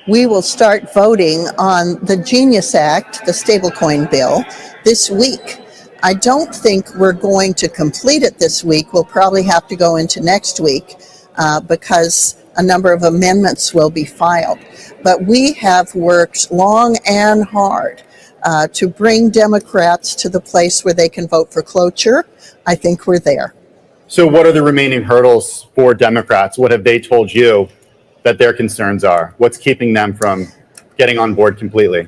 we will start voting on the Genius Act, the stablecoin bill, this week. I don't think we're going to complete it this week. We'll probably have to go into next week because a number of amendments will be filed. But we have worked long and hard to bring Democrats to the place where they can vote for cloture. I think we're there. So what are the remaining hurdles for Democrats? What have they told you that their concerns are? What's keeping them from getting on board completely?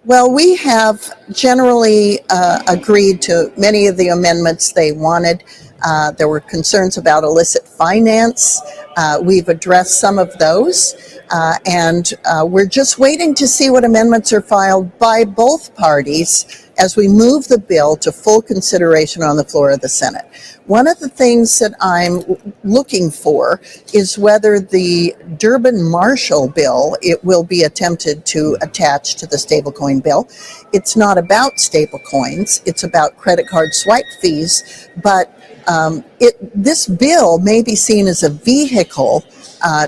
Well, we have generally agreed to many of the amendments they wanted. There were concerns about illicit finance. We've addressed some of those, and we're just waiting to see what amendments are filed by both parties as we move the bill to full consideration on the floor of the Senate. One of the things that I'm looking for is whether the Durbin-Marshall bill, it will be attempted to attach to the stablecoin bill. It's not about stablecoins, it's about credit card swipe fees, but this bill may be seen as a vehicle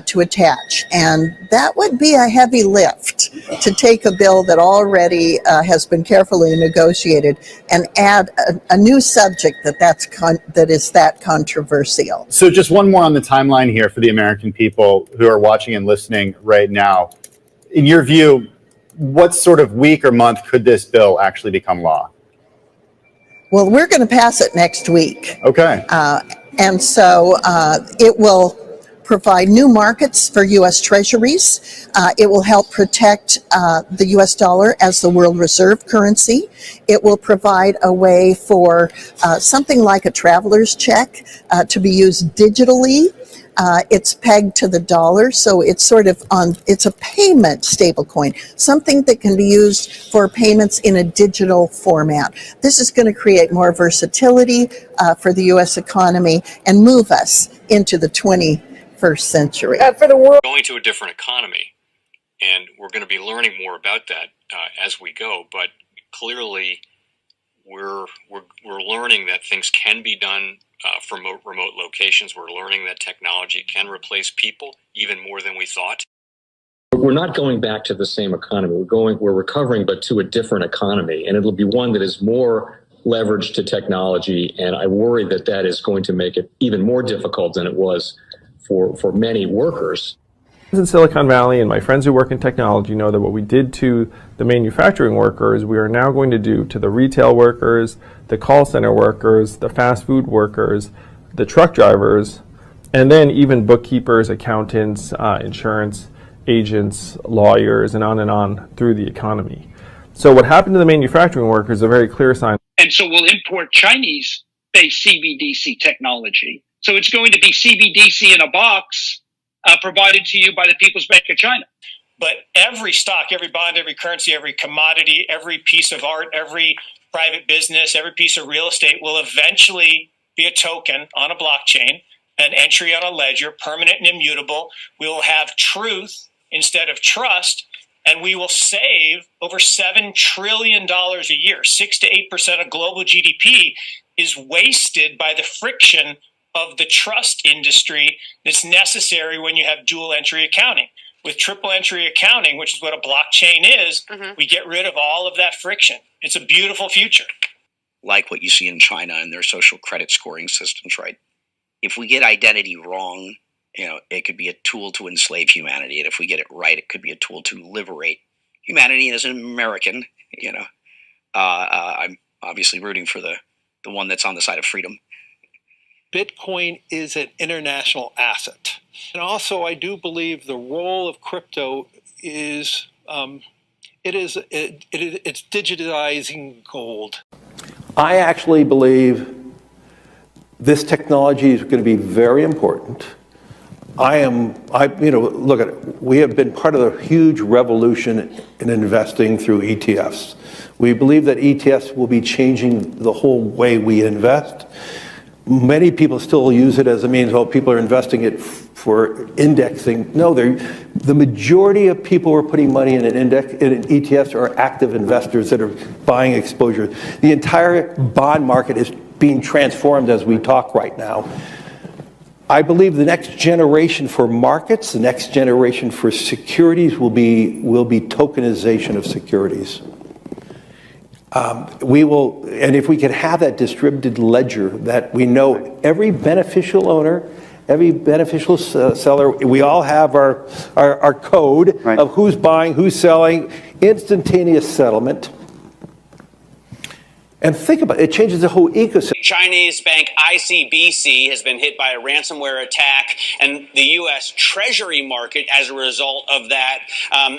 to attach, and that would be a heavy lift to take a bill that already has been carefully negotiated and add a new subject that is that controversial. So just one more on the timeline here for the American people who are watching and listening right now. In your view, what sort of week or month could this bill actually become law? Well, we're going to pass it next week. Okay. And so it will provide new markets for U.S. treasuries. It will help protect the U.S. dollar as the world reserve currency. It will provide a way for something like a traveler's check to be used digitally. It's pegged to the dollar, so it's sort of it's a payment stablecoin, something that can be used for payments in a digital format. This is going to create more versatility for the U.S. economy and move us into the 21st century. For the world, going to a different economy, and we're going to be learning more about that as we go. But clearly, we're learning that things can be done from remote locations. We're learning that technology can replace people even more than we thought. We're not going back to the same economy. We're recovering, but to a different economy, and it'll be one that is more leveraged to technology. And I worry that that is going to make it even more difficult than it was for many workers. In Silicon Valley, and my friends who work in technology know that what we did to the manufacturing workers, we are now going to do to the retail workers, the call center workers, the fast food workers, the truck drivers, and then even bookkeepers, accountants, insurance agents, lawyers, and on through the economy. So what happened to the manufacturing workers is a very clear sign. And so we'll import Chinese-based CBDC technology. So it's going to be CBDC in a box provided to you by the People's Bank of China. But every stock, every bond, every currency, every commodity, every piece of art, every private business, every piece of real estate will eventually be a token on a blockchain, an entry on a ledger, permanent and immutable. We will have truth instead of trust, and we will save over $7 trillion a year. 6 to 8% of global GDP is wasted by the friction of the trust industry that's necessary when you have dual entry accounting. With triple entry accounting, which is what a blockchain is, we get rid of all of that friction. It's a beautiful future. Like what you see in China and their social credit scoring systems, right? If we get identity wrong, it could be a tool to enslave humanity. And if we get it right, it could be a tool to liberate humanity. And as an American, I'm obviously rooting for the one that's on the side of freedom. Bitcoin is an international asset. And also, I do believe the role of crypto is, it's digitizing gold. I actually believe this technology is going to be very important. Look at it. We have been part of a huge revolution in investing through ETFs. We believe that ETFs will be changing the whole way we invest. Many people still use it as a means, people are investing it for indexing. No, the majority of people who are putting money in in ETFs are active investors that are buying exposure. The entire bond market is being transformed as we talk right now. I believe the next generation for markets, the next generation for securities will be tokenization of securities. We will, and if we can have that distributed ledger that we know every beneficial owner, every beneficial seller, we all have our code of who's buying, who's selling, instantaneous settlement. And think about it, it changes the whole ecosystem. Chinese bank ICBC has been hit by a ransomware attack, and the U.S. Treasury market, as a result of that,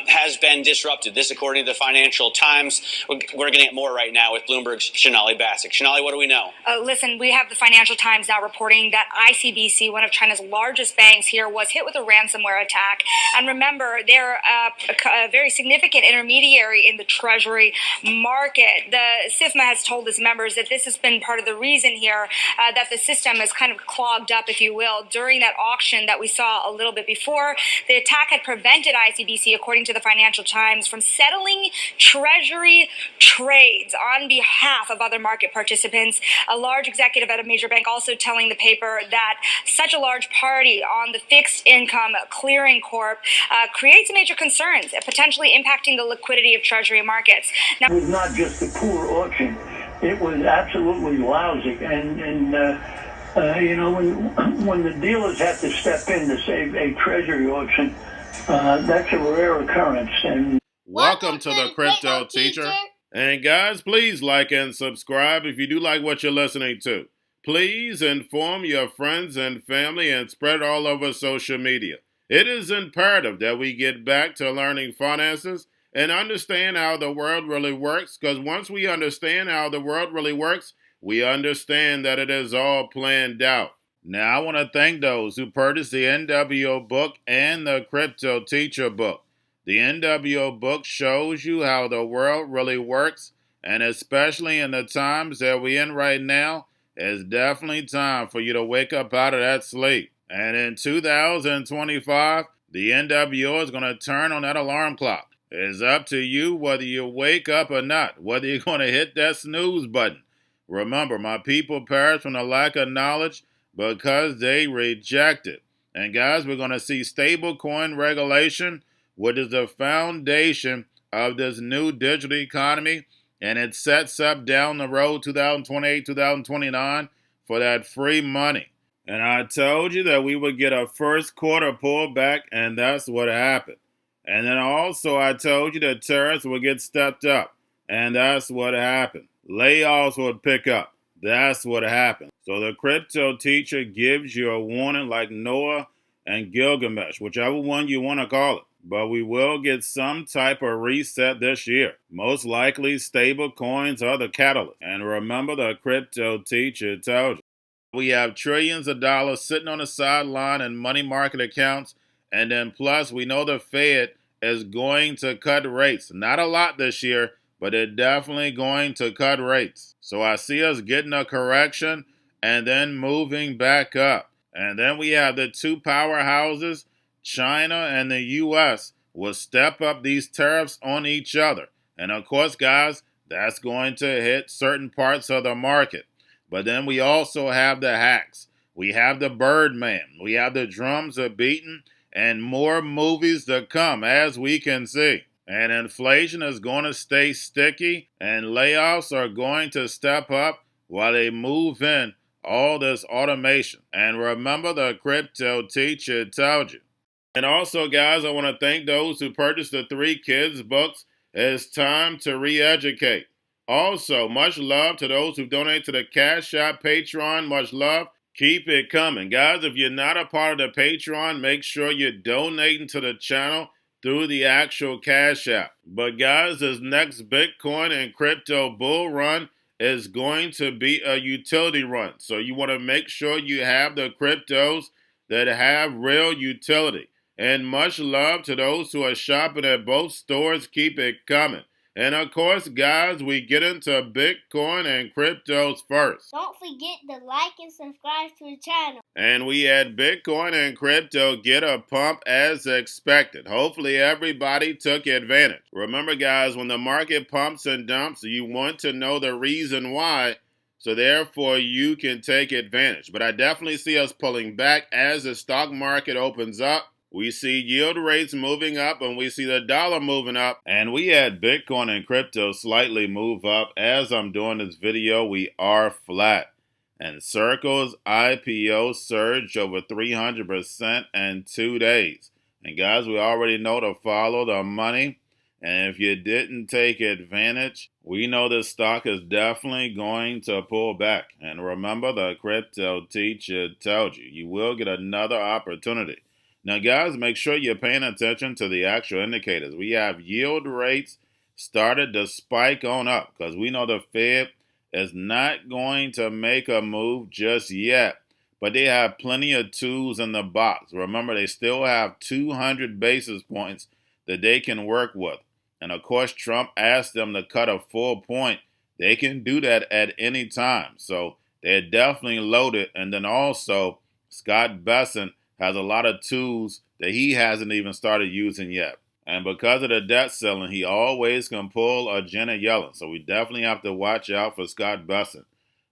has been disrupted. This, according to the Financial Times. We're going to get more right now with Bloomberg's Shonali Bassick. Shonali, what do we know? Listen, we have the Financial Times now reporting that ICBC, one of China's largest banks here, was hit with a ransomware attack. And remember, they're a very significant intermediary in the Treasury market. The SIFMA has told its members that this has been part of the reason here that the system is kind of clogged up, if you will, during that auction that we saw a little bit before. The attack had prevented ICBC, according to the Financial Times, from settling Treasury trades on behalf of other market participants. A large executive at a major bank also telling the paper that such a large party on the fixed income clearing corp creates major concerns, potentially impacting the liquidity of Treasury markets. Now, it was not just a poor auction. It was absolutely lousy, and you know, when the dealers have to step in to save a treasury auction, that's a rare occurrence. And welcome to the Crypto Teacher. And guys, please like and subscribe if you do like what you're listening to. Please inform your friends and family and spread it all over social media. It is imperative that we get back to learning finances and understand how the world really works, because once we understand how the world really works, we understand that it is all planned out. Now, I want to thank those who purchased the NWO book and the Crypto Teacher book. The NWO book shows you how the world really works, and especially in the times that we're in right now, it's definitely time for you to wake up out of that sleep. And in 2025, the NWO is going to turn on that alarm clock. It's up to you whether you wake up or not, whether you're going to hit that snooze button. Remember, my people perish from the lack of knowledge because they reject it. And guys, we're going to see stablecoin regulation, which is the foundation of this new digital economy, and it sets up down the road 2028, 2029 for that free money. And I told you that we would get a first quarter pullback, and that's what happened. And then also I told you that tariffs would get stepped up, and that's what happened. Layoffs would pick up. That's what happened. So the Crypto Teacher gives you a warning like Noah and Gilgamesh, whichever one you want to call it. But we will get some type of reset this year. Most likely stable coins are the catalyst. And remember, the Crypto Teacher told you. We have trillions of dollars sitting on the sideline in money market accounts. And then plus, we know the Fed is going to cut rates. Not a lot this year, but they're definitely going to cut rates. So I see us getting a correction and then moving back up. And then we have the two powerhouses, China and the U.S., will step up these tariffs on each other. And of course, guys, that's going to hit certain parts of the market. But then we also have the hacks. We have the Birdman. We have the drums are beaten. And more movies to come, as we can see. And inflation is going to stay sticky, and layoffs are going to step up while they move in all this automation. And remember, the Crypto Teacher told you. And also, guys, I want to thank those who purchased the 3 kids books. It's time to re-educate. Also, much love to those who donate to the Cash App, Patreon. Much love. Keep it coming. Guys, if you're not a part of the Patreon, make sure you're donating to the channel through the actual Cash App. But guys, this next Bitcoin and crypto bull run is going to be a utility run. So you want to make sure you have the cryptos that have real utility. And much love to those who are shopping at both stores. Keep it coming. And of course, guys, we get into Bitcoin and cryptos first. Don't forget to like and subscribe to the channel. And we had Bitcoin and crypto get a pump as expected. Hopefully everybody took advantage. Remember, guys, when the market pumps and dumps, you want to know the reason why So therefore, you can take advantage. But I definitely see us pulling back as the stock market opens up. We see yield rates moving up and we see the dollar moving up. And we had Bitcoin and crypto slightly move up. As I'm doing this video, we are flat. And Circle's IPO surged over 300% in 2 days. And guys, we already know to follow the money. And if you didn't take advantage, we know this stock is definitely going to pull back. And remember, the crypto teacher told you, you will get another opportunity. Now, guys, make sure you're paying attention to the actual indicators. We have yield rates started to spike on up because we know the Fed is not going to make a move just yet. But they have plenty of tools in the box. Remember, they still have 200 basis points that they can work with. And of course, Trump asked them to cut a full point. They can do that at any time. So they're definitely loaded. And then also, Scott Bessent has a lot of tools that he hasn't even started using yet. And because of the debt ceiling, he always can pull a Janet Yellen. So we definitely have to watch out for Scott Bessent.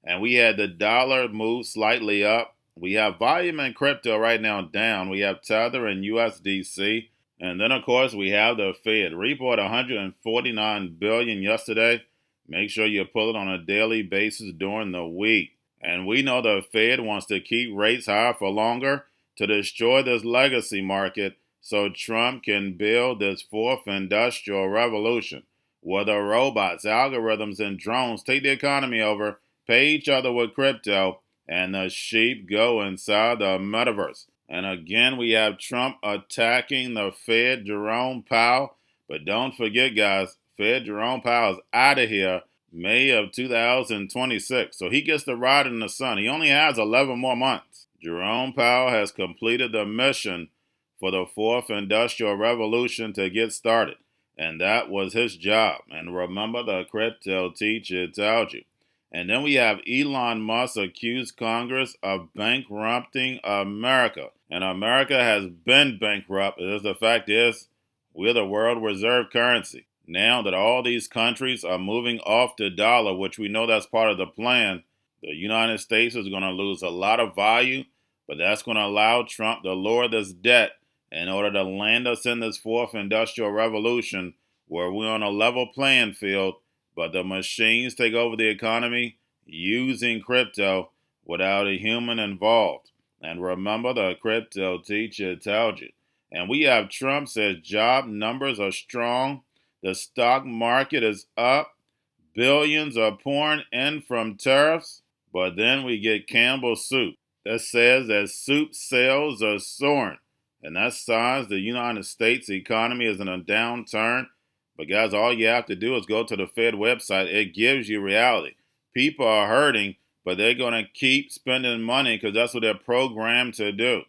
And we had the dollar move slightly up. We have volume in crypto right now down. We have Tether and USDC. And then, of course, we have the Fed. Report 149 billion yesterday. Make sure you pull it on a daily basis during the week. And we know the Fed wants to keep rates high for longer to destroy this legacy market so Trump can build this fourth industrial revolution, where the robots, algorithms, and drones take the economy over, pay each other with crypto, and the sheep go inside the metaverse. And again, we have Trump attacking the Fed, Jerome Powell. But don't forget, guys, Fed Jerome Powell is out of here May of 2026. So he gets to ride in the sun. He only has 11 more months. Jerome Powell has completed the mission for the fourth industrial revolution to get started. And that was his job. And remember, the crypto teacher told you. And then we have Elon Musk accused Congress of bankrupting America. And America has been bankrupt. The fact is, we're the world reserve currency. Now that all these countries are moving off the dollar, which we know that's part of the plan, the United States is going to lose a lot of value, but that's going to allow Trump to lower this debt in order to land us in this fourth industrial revolution where we're on a level playing field, but the machines take over the economy using crypto without a human involved. And remember, the crypto teacher told you. And we have Trump says job numbers are strong. The stock market is up. Billions are pouring in from tariffs. But then we get Campbell Soup that says that soup sales are soaring. And that signs the United States economy is in a downturn. But guys, all you have to do is go to the Fed website. It gives you reality. People are hurting, but they're going to keep spending money because that's what they're programmed to do.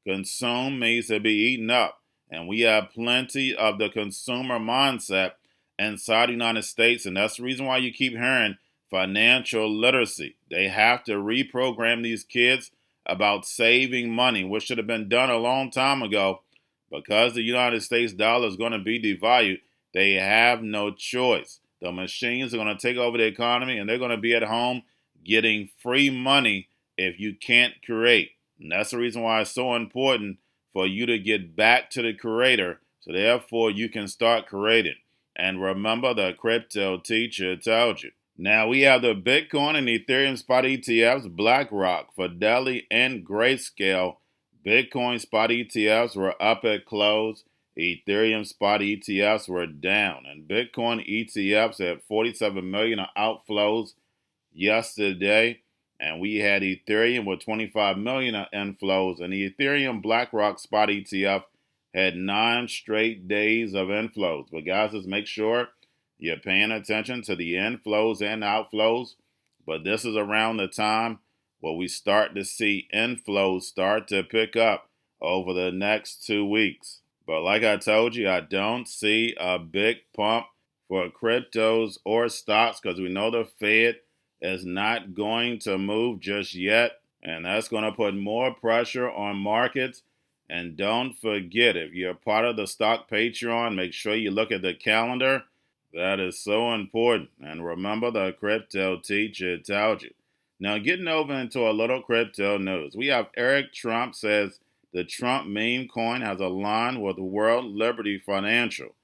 Consume means to be eaten up. And we have plenty of the consumer mindset inside the United States. And that's the reason why you keep hearing financial literacy. They have to reprogram these kids about saving money, which should have been done a long time ago. Because the United States dollar is going to be devalued, they have no choice. The machines are going to take over the economy, and they're going to be at home getting free money if you can't create. And that's the reason why it's so important for you to get back to the creator, so therefore you can start creating. And remember, the crypto teacher told you. Now we have the Bitcoin and Ethereum spot ETFs, BlackRock, Fidelity, and Grayscale. Bitcoin spot ETFs were up at close. Ethereum spot ETFs were down. And Bitcoin ETFs had 47 million of outflows yesterday. And we had Ethereum with 25 million of inflows. And the Ethereum BlackRock spot ETF had 9 straight days of inflows. But guys, just make sure you're paying attention to the inflows and outflows. But this is around the time where we start to see inflows start to pick up over the next 2 weeks. But like I told you, I don't see a big pump for cryptos or stocks because we know the Fed is not going to move just yet. And that's going to put more pressure on markets. And don't forget, if you're part of the Stock Patreon, make sure you look at the calendar. That is so important. And remember, the crypto teacher told you. Now, getting over into a little crypto news, we have Eric Trump says the Trump meme coin has aligned with World Liberty Financial.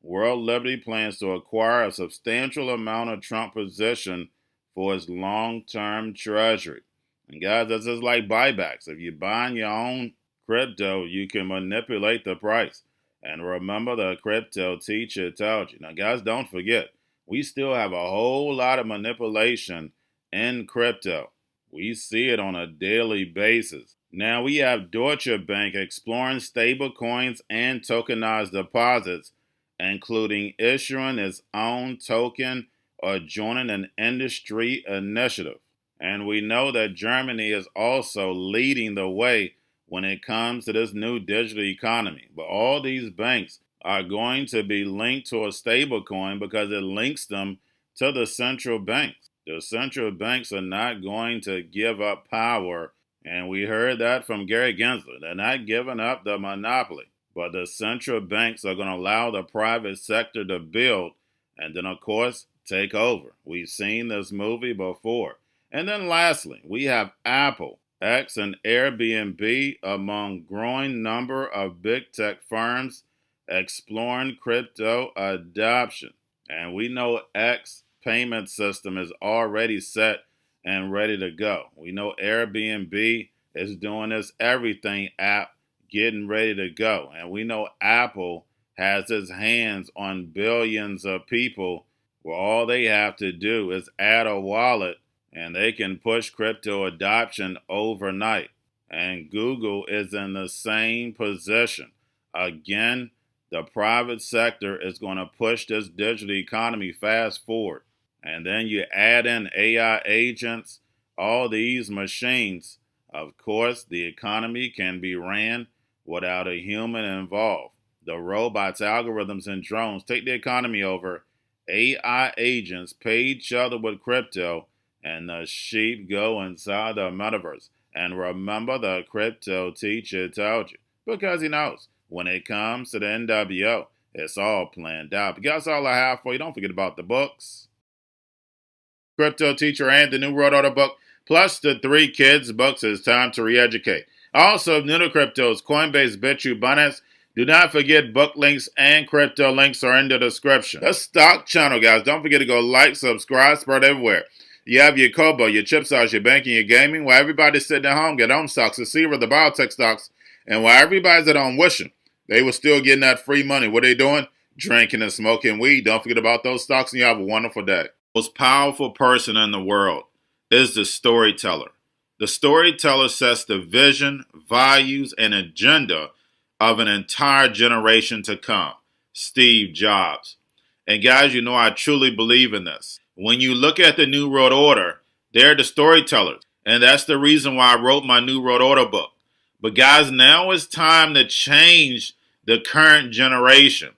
World Liberty plans to acquire a substantial amount of Trump position for its long-term treasury. And guys, this is like buybacks. If you buy your own crypto, you can manipulate the price. And remember, the crypto teacher told you. Now, guys, don't forget, we still have a whole lot of manipulation in crypto. We see it on a daily basis. Now, we have Deutsche Bank exploring stable coins and tokenized deposits, including issuing its own token or joining an industry initiative. And we know that Germany is also leading the way when it comes to this new digital economy. But all these banks are going to be linked to a stable coin because it links them to the central banks. The central banks are not going to give up power. And we heard that from Gary Gensler. They're not giving up the monopoly. But the central banks are going to allow the private sector to build and then, of course, take over. We've seen this movie before. And then lastly, we have Apple, X, and Airbnb among growing number of big tech firms exploring crypto adoption. And we know X payment system is already set and ready to go. We know Airbnb is doing this everything app getting ready to go. And we know Apple has its hands on billions of people where all they have to do is add a wallet and they can push crypto adoption overnight. And Google is in the same position. Again, the private sector is going to push this digital economy fast forward. And then you add in AI agents, all these machines. Of course, the economy can be ran without a human involved. The robots, algorithms, and drones take the economy over. AI agents pay each other with crypto, and the sheep go inside the metaverse. And remember, the crypto teacher told you, because he knows when it comes to the NWO, it's all planned out. But that's all I have for you. Don't forget about the books, Crypto Teacher and the New World Order book, plus the 3 kids books. It's time to re-educate. Also, new to cryptos, Coinbase, Bitrue, Binance. Do not forget book links and crypto links are in the description. The stock channel, guys. Don't forget to go like, subscribe, spread everywhere. You have your Kobo, your chip stocks, your banking, your gaming. While everybody's sitting at home, get home stocks, the Seaver, the biotech stocks. And while everybody's at home wishing they were still getting that free money, what are they doing? Drinking and smoking weed. Don't forget about those stocks, and you have a wonderful day. The most powerful person in the world is the storyteller. The storyteller sets the vision, values, and agenda of an entire generation to come. Steve Jobs. And guys, you know I truly believe in this. When you look at the New World Order, they're the storytellers. And that's the reason why I wrote my New World Order book. But guys, now it's time to change the current generation.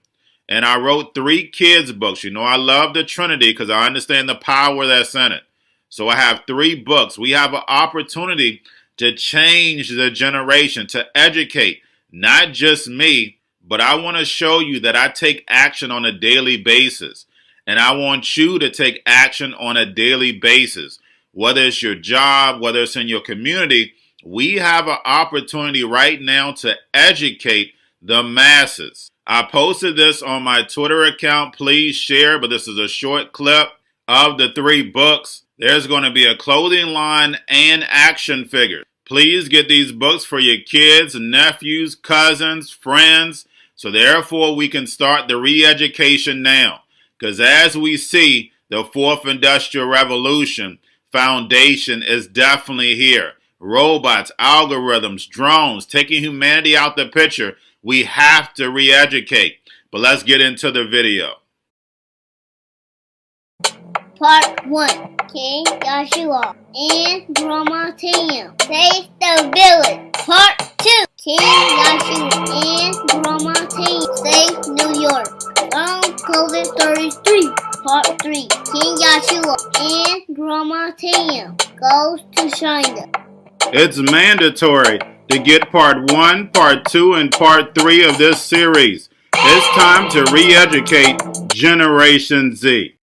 And I wrote 3 kids books. You know I love the Trinity because I understand the power that's in it. So I have 3 books. We have an opportunity to change the generation, to educate, not just me, but I want to show you that I take action on a daily basis. And I want you to take action on a daily basis. Whether it's your job, whether it's in your community, we have an opportunity right now to educate the masses. I posted this on my Twitter account. Please share, but this is a short clip of the 3 books. There's going to be a clothing line and action figures. Please get these books for your kids, nephews, cousins, friends, so therefore we can start the re-education now. Because as we see, the 4th Industrial Revolution foundation is definitely here. Robots, algorithms, drones, taking humanity out the picture. We have to re-educate. But let's get into the video. Part 1. King Joshua and Grandma Tam save the village. Part 2. King Joshua and Grandma Tam save New York from COVID Stories 3. Part 3. King Joshua and Grandma Tam goes to China. It's mandatory to get part 1, part 2, and part 3 of this series. It's time to re-educate Generation Z.